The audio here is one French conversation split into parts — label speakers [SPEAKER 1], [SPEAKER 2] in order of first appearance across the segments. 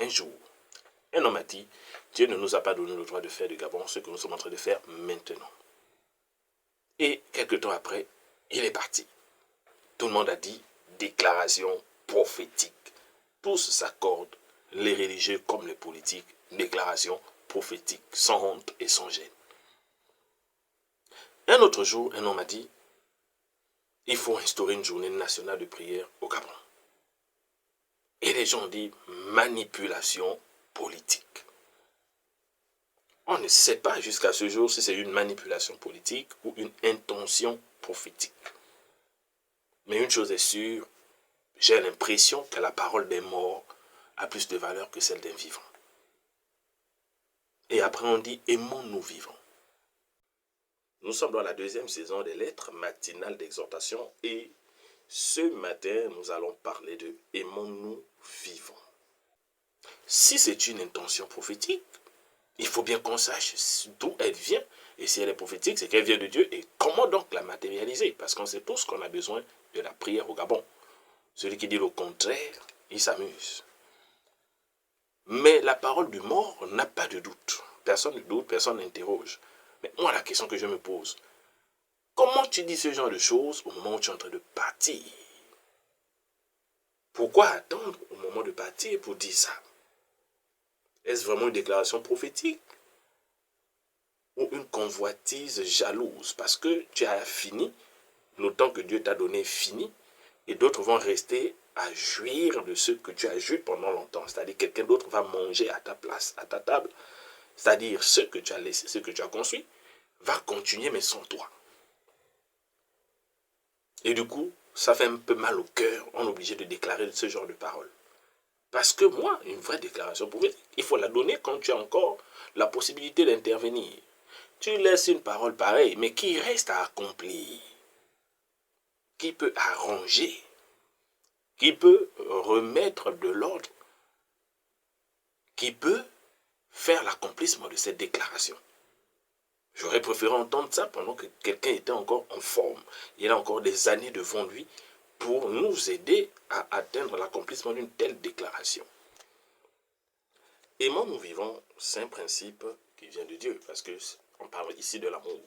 [SPEAKER 1] un jour, un homme a dit, Dieu ne nous a pas donné le droit de faire du Gabon ce que nous sommes en train de faire maintenant. Et quelques temps après, il est parti. Tout le monde a dit, déclaration prophétique. Tous s'accordent, les religieux comme les politiques, déclaration prophétique, sans honte et sans gêne. Un autre jour, un homme a dit, il faut instaurer une journée nationale de prière au Gabon. Et les gens ont dit, manipulation politique. On ne sait pas jusqu'à ce jour si c'est une manipulation politique ou une intention prophétique. Mais une chose est sûre, j'ai l'impression que la parole des morts a plus de valeur que celle d'un vivant. Et après on dit, aimons-nous vivants. Nous sommes dans la deuxième saison des lettres matinales d'exhortation et ce matin, nous allons parler de aimons-nous vivants. Si c'est une intention prophétique, il faut bien qu'on sache d'où elle vient. Et si elle est prophétique, c'est qu'elle vient de Dieu. Et comment donc la matérialiser? Parce qu'on sait tous qu'on a besoin de la prière au Gabon. Celui qui dit le contraire, il s'amuse. Mais la parole du mort n'a pas de doute. Personne ne doute, personne n'interroge. Mais moi, la question que je me pose, comment tu dis ce genre de choses au moment où tu es en train de partir? Pourquoi attendre au moment de partir pour dire ça? Est-ce vraiment une déclaration prophétique? Ou une convoitise jalouse? Parce que tu as fini, le temps que Dieu t'a donné est fini, et d'autres vont rester à jouir de ce que tu as joué pendant longtemps. C'est-à-dire quelqu'un d'autre va manger à ta place, à ta table. C'est-à-dire ce que tu as laissé, ce que tu as construit, va continuer mais sans toi. Et du coup, ça fait un peu mal au cœur, on est obligé de déclarer ce genre de paroles. Parce que moi, une vraie déclaration prophétique, il faut la donner quand tu as encore la possibilité d'intervenir. Tu laisses une parole pareille, mais qui reste à accomplir, qui peut arranger, qui peut remettre de l'ordre, qui peut faire l'accomplissement de cette déclaration. J'aurais préféré entendre ça pendant que quelqu'un était encore en forme. Il a encore des années devant lui pour nous aider à atteindre l'accomplissement d'une telle déclaration. Aimons-nous vivants, c'est un principe qui vient de Dieu, parce qu'on parle ici de l'amour.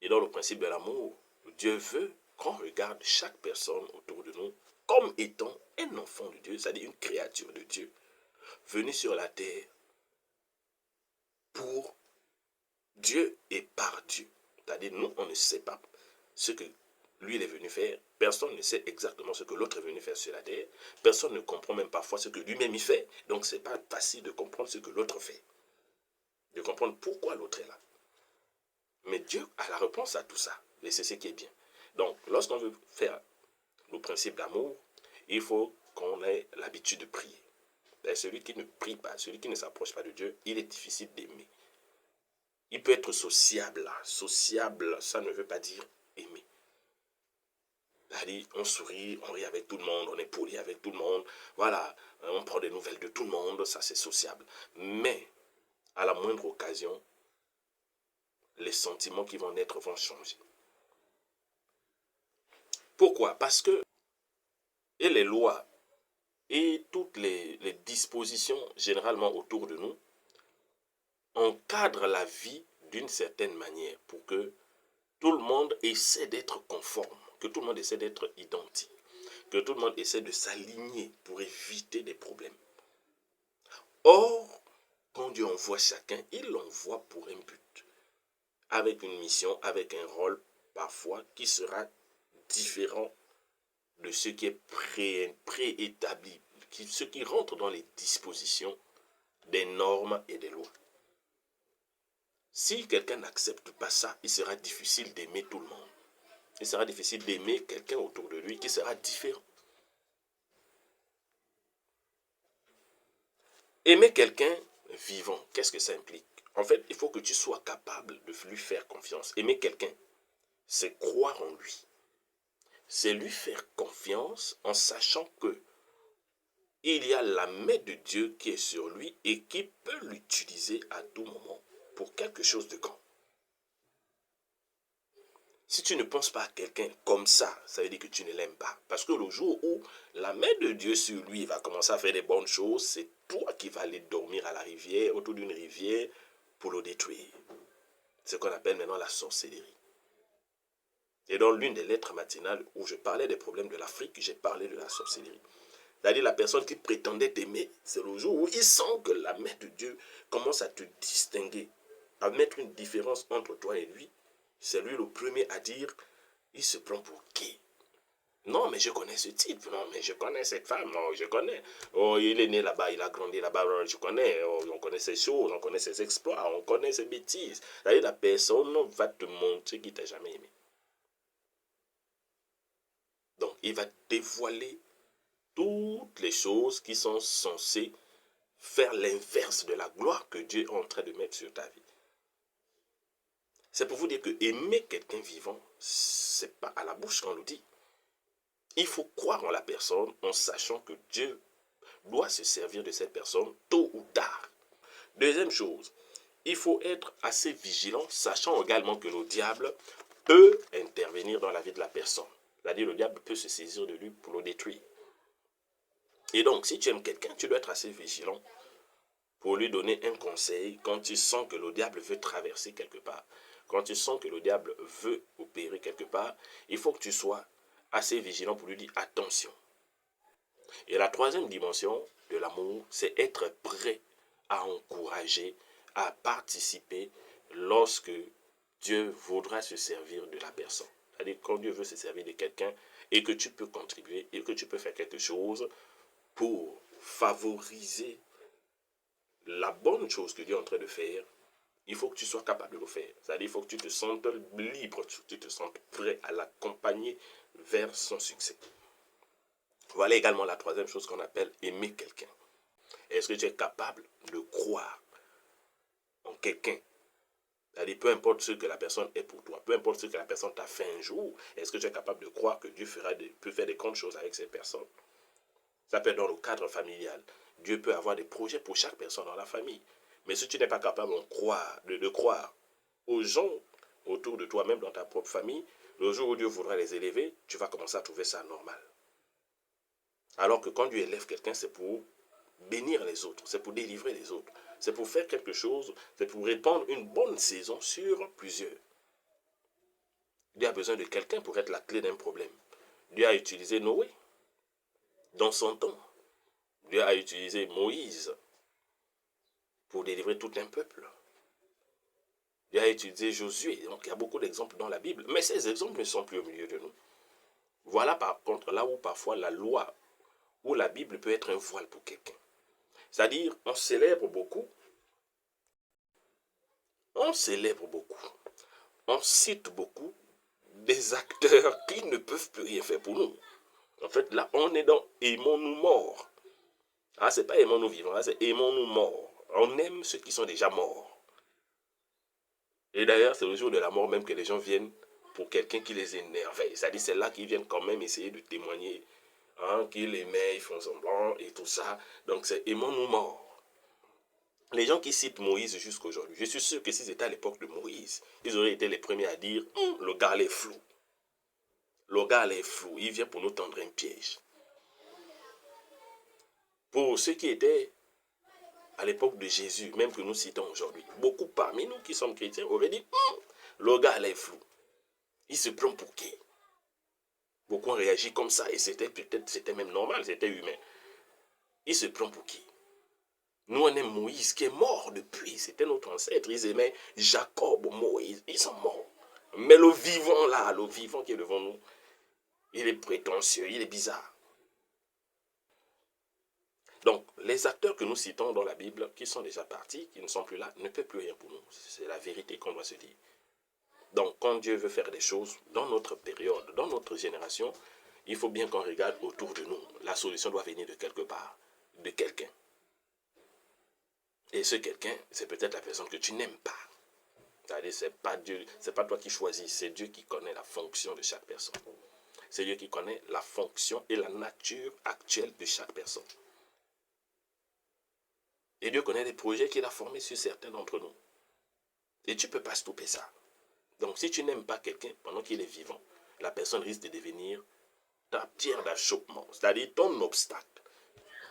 [SPEAKER 1] Et dans le principe de l'amour, Dieu veut qu'on regarde chaque personne autour de nous comme étant un enfant de Dieu, c'est-à-dire une créature de Dieu, venue sur la terre pour Dieu et par Dieu. C'est-à-dire, nous, on ne sait pas ce que lui il est venu faire. Personne ne sait exactement ce que l'autre est venu faire sur la terre. Personne ne comprend même parfois ce que lui-même il fait. Donc, ce n'est pas facile de comprendre ce que l'autre fait. De comprendre pourquoi l'autre est là. Mais Dieu a la réponse à tout ça. Et c'est ce qui est bien. Donc, lorsqu'on veut faire le principe d'amour, il faut qu'on ait l'habitude de prier. Et celui qui ne prie pas, celui qui ne s'approche pas de Dieu, il est difficile d'aimer. Il peut être sociable. Sociable, ça ne veut pas dire aimer. C'est-à-dire, on sourit, on rit avec tout le monde, on est poli avec tout le monde. Voilà, on prend des nouvelles de tout le monde, ça c'est sociable. Mais, à la moindre occasion, les sentiments qui vont naître vont changer. Pourquoi? Parce que et les lois et toutes les dispositions généralement autour de nous encadrent la vie d'une certaine manière pour que tout le monde essaie d'être conforme, que tout le monde essaie d'être identique, que tout le monde essaie de s'aligner pour éviter des problèmes. Or, quand Dieu envoie chacun, il l'envoie pour un but, avec une mission, avec un rôle parfois qui sera différent de ce qui est préétabli, ce qui rentre dans les dispositions des normes et des lois. Si quelqu'un n'accepte pas ça, il sera difficile d'aimer tout le monde. Il sera difficile d'aimer quelqu'un autour de lui qui sera différent. Aimer quelqu'un vivant, qu'est-ce que ça implique? En fait, il faut que tu sois capable de lui faire confiance. Aimer quelqu'un, c'est croire en lui. C'est lui faire confiance en sachant que il y a la main de Dieu qui est sur lui et qui peut l'utiliser à tout moment pour quelque chose de grand. Si tu ne penses pas à quelqu'un comme ça veut dire que tu ne l'aimes pas. Parce que le jour où la main de Dieu sur lui va commencer à faire des bonnes choses, c'est toi qui vas aller dormir à la rivière, autour d'une rivière, pour le détruire. C'est ce qu'on appelle maintenant la sorcellerie. Et dans l'une des lettres matinales où je parlais des problèmes de l'Afrique, j'ai parlé de la sorcellerie. C'est-à-dire la personne qui prétendait t'aimer, c'est le jour où il sent que la main de Dieu commence à te distinguer, à mettre une différence entre toi et lui. C'est lui le premier à dire, il se prend pour qui? Non, mais je connais ce type. Non, mais je connais cette femme. Non, je connais. Oh, il est né là-bas, il a grandi là-bas. Je connais. Oh, on connaît ses choses, on connaît ses exploits, on connaît ses bêtises. C'est-à-dire la personne va te montrer qu'il t'a jamais aimé. Donc, il va dévoiler toutes les choses qui sont censées faire l'inverse de la gloire que Dieu est en train de mettre sur ta vie. C'est pour vous dire que aimer quelqu'un vivant, c'est pas à la bouche qu'on nous dit. Il faut croire en la personne en sachant que Dieu doit se servir de cette personne tôt ou tard. Deuxième chose, il faut être assez vigilant, sachant également que le diable peut intervenir dans la vie de la personne. C'est-à-dire le diable peut se saisir de lui pour le détruire. Et donc, si tu aimes quelqu'un, tu dois être assez vigilant pour lui donner un conseil quand tu sens que le diable veut traverser quelque part. Quand tu sens que le diable veut opérer quelque part, il faut que tu sois assez vigilant pour lui dire attention. Et la troisième dimension de l'amour, c'est être prêt à encourager, à participer lorsque Dieu voudra se servir de la personne. C'est-à-dire quand Dieu veut se servir de quelqu'un et que tu peux contribuer et que tu peux faire quelque chose pour favoriser la bonne chose que Dieu est en train de faire, il faut que tu sois capable de le faire. C'est-à-dire il faut que tu te sentes libre, tu te sentes prêt à l'accompagner vers son succès. Voilà également la troisième chose qu'on appelle aimer quelqu'un. Est-ce que tu es capable de croire en quelqu'un? C'est-à-dire, peu importe ce que la personne est pour toi, peu importe ce que la personne t'a fait un jour, est-ce que tu es capable de croire que Dieu peut faire des grandes choses avec ces personnes? Ça peut être dans le cadre familial. Dieu peut avoir des projets pour chaque personne dans la famille. Mais si tu n'es pas capable de croire aux gens autour de toi, même dans ta propre famille, le jour où Dieu voudra les élever, tu vas commencer à trouver ça normal. Alors que quand Dieu élève quelqu'un, c'est pour bénir les autres, c'est pour délivrer les autres, c'est pour faire quelque chose, c'est pour répandre une bonne saison sur plusieurs. Dieu a besoin de quelqu'un pour être la clé d'un problème. Dieu a utilisé Noé dans son temps. Dieu a utilisé Moïse pour délivrer tout un peuple. Dieu a utilisé Josué. Donc il y a beaucoup d'exemples dans la Bible, mais ces exemples ne sont plus au milieu de nous. Voilà par contre là où parfois la loi ou la Bible peut être un voile pour quelqu'un. C'est-à-dire, on célèbre beaucoup, on cite beaucoup des acteurs qui ne peuvent plus rien faire pour nous. En fait, là, on est dans aimons-nous morts. Ah, c'est pas aimons-nous vivants, là, c'est aimons-nous morts. On aime ceux qui sont déjà morts. Et d'ailleurs, c'est le jour de la mort même que les gens viennent pour quelqu'un qui les énerve. C'est-à-dire, c'est là qu'ils viennent quand même essayer de témoigner qu'ils aimaient, ils font semblant et tout ça. Donc, c'est aimons-nous morts. Les gens qui citent Moïse jusqu'à aujourd'hui, je suis sûr que si c'était à l'époque de Moïse, ils auraient été les premiers à dire le gars est flou. Le gars est flou, il vient pour nous tendre un piège. Pour ceux qui étaient à l'époque de Jésus, même que nous citons aujourd'hui, beaucoup parmi nous qui sommes chrétiens auraient dit le gars est flou. Il se prend pour qui? Beaucoup ont réagi comme ça et c'était même normal, c'était humain. Il se prend pour qui? Nous, on aime Moïse qui est mort depuis. C'était notre ancêtre. Ils aimaient Jacob, Moïse. Ils sont morts. Mais le vivant là, le vivant qui est devant nous, il est prétentieux, il est bizarre. Donc, les acteurs que nous citons dans la Bible, qui sont déjà partis, qui ne sont plus là, ne peuvent plus rien pour nous. C'est la vérité qu'on doit se dire. Donc, quand Dieu veut faire des choses dans notre période, dans notre génération, il faut bien qu'on regarde autour de nous. La solution doit venir de quelque part, de quelqu'un. Et ce quelqu'un, c'est peut-être la personne que tu n'aimes pas. C'est-à-dire, c'est pas Dieu, c'est pas toi qui choisis, c'est Dieu qui connaît la fonction de chaque personne. C'est Dieu qui connaît la fonction et la nature actuelle de chaque personne. Et Dieu connaît les projets qu'il a formés sur certains d'entre nous. Et tu ne peux pas stopper ça. Donc si tu n'aimes pas quelqu'un pendant qu'il est vivant, la personne risque de devenir ta pierre d'achoppement, c'est-à-dire ton obstacle,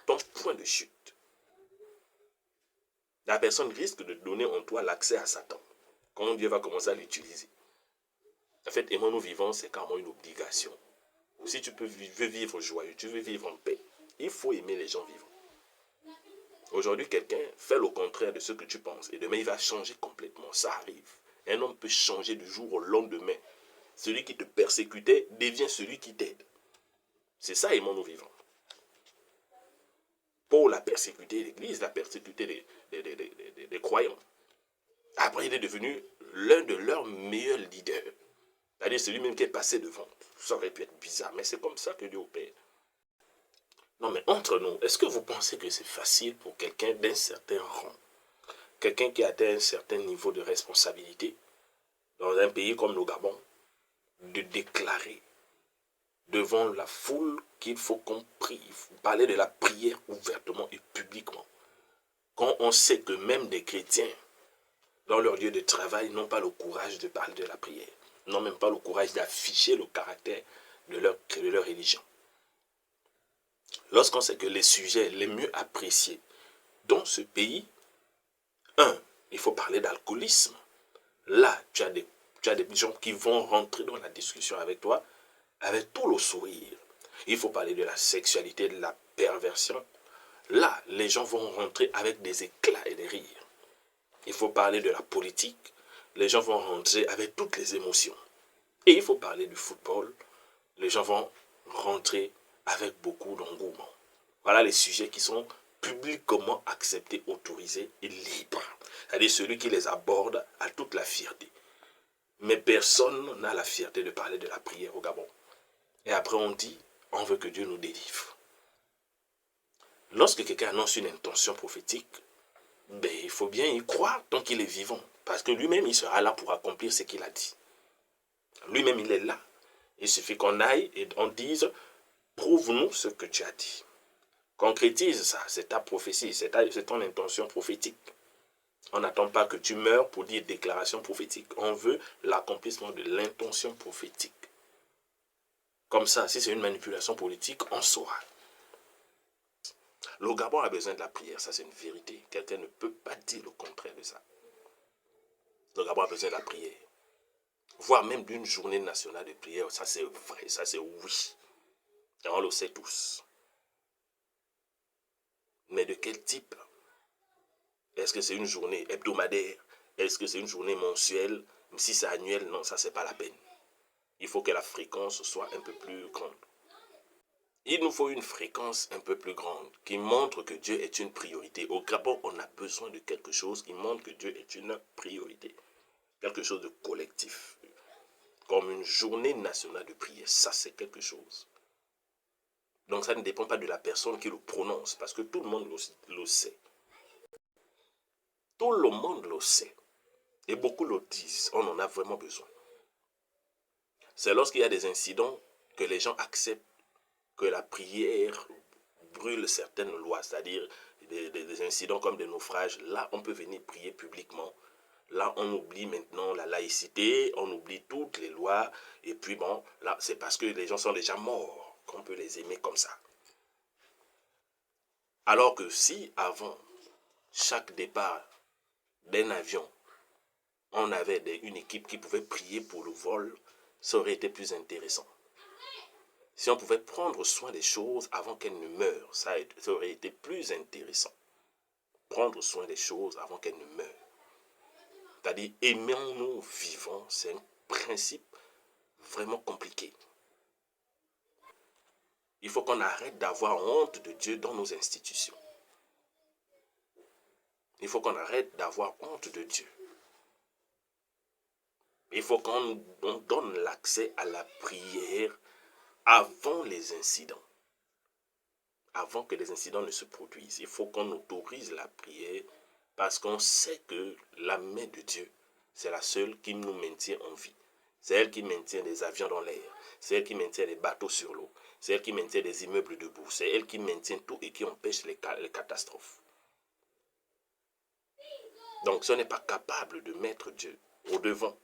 [SPEAKER 1] ton point de chute. La personne risque de donner en toi l'accès à Satan, quand Dieu va commencer à l'utiliser. En fait, aimons-nous vivants, c'est carrément une obligation. Si tu veux vivre joyeux, tu veux vivre en paix, il faut aimer les gens vivants. Aujourd'hui, quelqu'un fait le contraire de ce que tu penses et demain, il va changer complètement. Ça arrive. Un homme peut changer du jour au lendemain. Celui qui te persécutait devient celui qui t'aide. C'est ça, aimons-nous vivants. Paul a persécuté l'Église, a persécuté les croyants. Après, il est devenu l'un de leurs meilleurs leaders. C'est-à-dire celui-même qui est passé devant. Ça aurait pu être bizarre, mais c'est comme ça que Dieu opère. Non, mais entre nous, est-ce que vous pensez que c'est facile pour quelqu'un d'un certain rang, quelqu'un qui a atteint un certain niveau de responsabilité, dans un pays comme le Gabon, de déclarer devant la foule qu'il faut qu'on prie, parler de la prière ouvertement et publiquement, quand on sait que même des chrétiens, dans leur lieu de travail, n'ont pas le courage de parler de la prière, n'ont même pas le courage d'afficher le caractère de leur religion. Lorsqu'on sait que les sujets les mieux appréciés dans ce pays, il faut parler d'alcoolisme. Là, tu as des gens qui vont rentrer dans la discussion avec toi avec tout le sourire. Il faut parler de la sexualité, de la perversion. Là, les gens vont rentrer avec des éclats et des rires. Il faut parler de la politique. Les gens vont rentrer avec toutes les émotions. Et il faut parler du football. Les gens vont rentrer avec beaucoup d'engouement. Voilà les sujets qui sont publiquement acceptés, autorisés et libres. C'est-à-dire celui qui les aborde a toute la fierté. Mais personne n'a la fierté de parler de la prière au Gabon. Et après on dit, on veut que Dieu nous délivre. Lorsque quelqu'un annonce une intention prophétique, il faut bien y croire tant qu'il est vivant. Parce que lui-même, il sera là pour accomplir ce qu'il a dit. Lui-même, il est là. Il suffit qu'on aille et on dise, prouve-nous ce que tu as dit. Concrétise ça, c'est ta prophétie, c'est ton intention prophétique. On n'attend pas que tu meurs pour dire déclaration prophétique. On veut l'accomplissement de l'intention prophétique. Comme ça, si c'est une manipulation politique, on saura. Le Gabon a besoin de la prière, ça c'est une vérité. Quelqu'un ne peut pas dire le contraire de ça. Le Gabon a besoin de la prière. Voire même d'une journée nationale de prière, ça c'est vrai, ça c'est oui. Et on le sait tous. Mais de quel type? Est-ce que c'est une journée hebdomadaire? Est-ce que c'est une journée mensuelle? Si c'est annuel, non, ça c'est pas la peine. Il faut que la fréquence soit un peu plus grande. Il nous faut une fréquence un peu plus grande qui montre que Dieu est une priorité. Au Gabon, on a besoin de quelque chose qui montre que Dieu est une priorité. Quelque chose de collectif. Comme une journée nationale de prière. Ça, c'est quelque chose. Donc, ça ne dépend pas de la personne qui le prononce, parce que tout le monde le sait. Tout le monde le sait. Et beaucoup le disent. On en a vraiment besoin. C'est lorsqu'il y a des incidents que les gens acceptent que la prière brûle certaines lois, c'est-à-dire des incidents comme des naufrages. Là, on peut venir prier publiquement. Là, on oublie maintenant la laïcité, on oublie toutes les lois. Et puis bon, là, c'est parce que les gens sont déjà morts qu'on peut les aimer comme ça. Alors que si avant chaque départ d'un avion, on avait une équipe qui pouvait prier pour le vol, ça aurait été plus intéressant. Si on pouvait prendre soin des choses avant qu'elles ne meurent, ça aurait été plus intéressant. Prendre soin des choses avant qu'elles ne meurent. C'est-à-dire, aimons-nous vivants, c'est un principe vraiment compliqué. Il faut qu'on arrête d'avoir honte de Dieu dans nos institutions. Il faut qu'on arrête d'avoir honte de Dieu. Il faut qu'on donne l'accès à la prière avant les incidents. Avant que les incidents ne se produisent. Il faut qu'on autorise la prière parce qu'on sait que la main de Dieu, c'est la seule qui nous maintient en vie. C'est elle qui maintient les avions dans l'air. C'est elle qui maintient les bateaux sur l'eau. C'est elle qui maintient les immeubles debout. C'est elle qui maintient tout et qui empêche les catastrophes. Donc, si on n'est pas capable de mettre Dieu au devant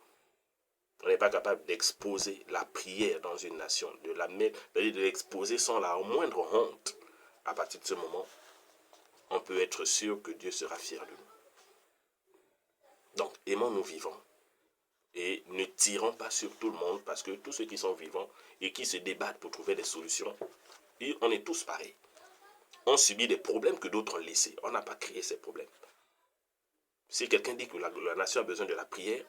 [SPEAKER 1] On n'est pas capable d'exposer la prière dans une nation, c'est-à-dire de l'exposer sans la moindre honte. À partir de ce moment, on peut être sûr que Dieu sera fier de nous. Donc, aimons-nous vivants. Et ne tirons pas sur tout le monde, parce que tous ceux qui sont vivants et qui se débattent pour trouver des solutions, on est tous pareils. On subit des problèmes que d'autres ont laissés. On n'a pas créé ces problèmes. Si quelqu'un dit que la nation a besoin de la prière,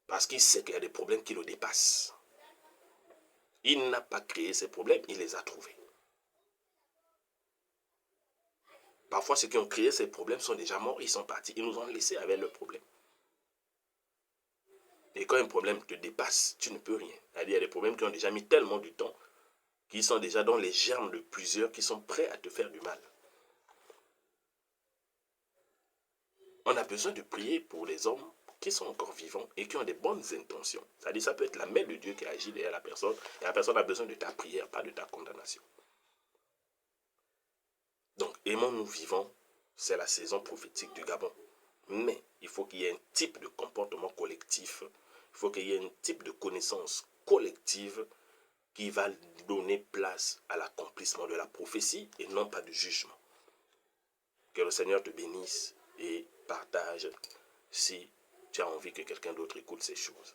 [SPEAKER 1] parce qu'il sait qu'il y a des problèmes qui le dépassent. Il n'a pas créé ces problèmes, il les a trouvés. Parfois, ceux qui ont créé ces problèmes sont déjà morts, ils sont partis, ils nous ont laissés avec le problème. Et quand un problème te dépasse, tu ne peux rien. Il y a des problèmes qui ont déjà mis tellement de temps, qui sont déjà dans les germes de plusieurs, qui sont prêts à te faire du mal. On a besoin de prier pour les hommes qui sont encore vivants et qui ont des bonnes intentions. C'est-à-dire, ça peut être la main de Dieu qui agit derrière la personne, et la personne a besoin de ta prière, pas de ta condamnation. Donc, aimons-nous vivants, c'est la saison prophétique du Gabon. Mais il faut qu'il y ait un type de comportement collectif, il faut qu'il y ait un type de connaissance collective qui va donner place à l'accomplissement de la prophétie et non pas du jugement. Que le Seigneur te bénisse et partage si tu as envie que quelqu'un d'autre écoute ces choses.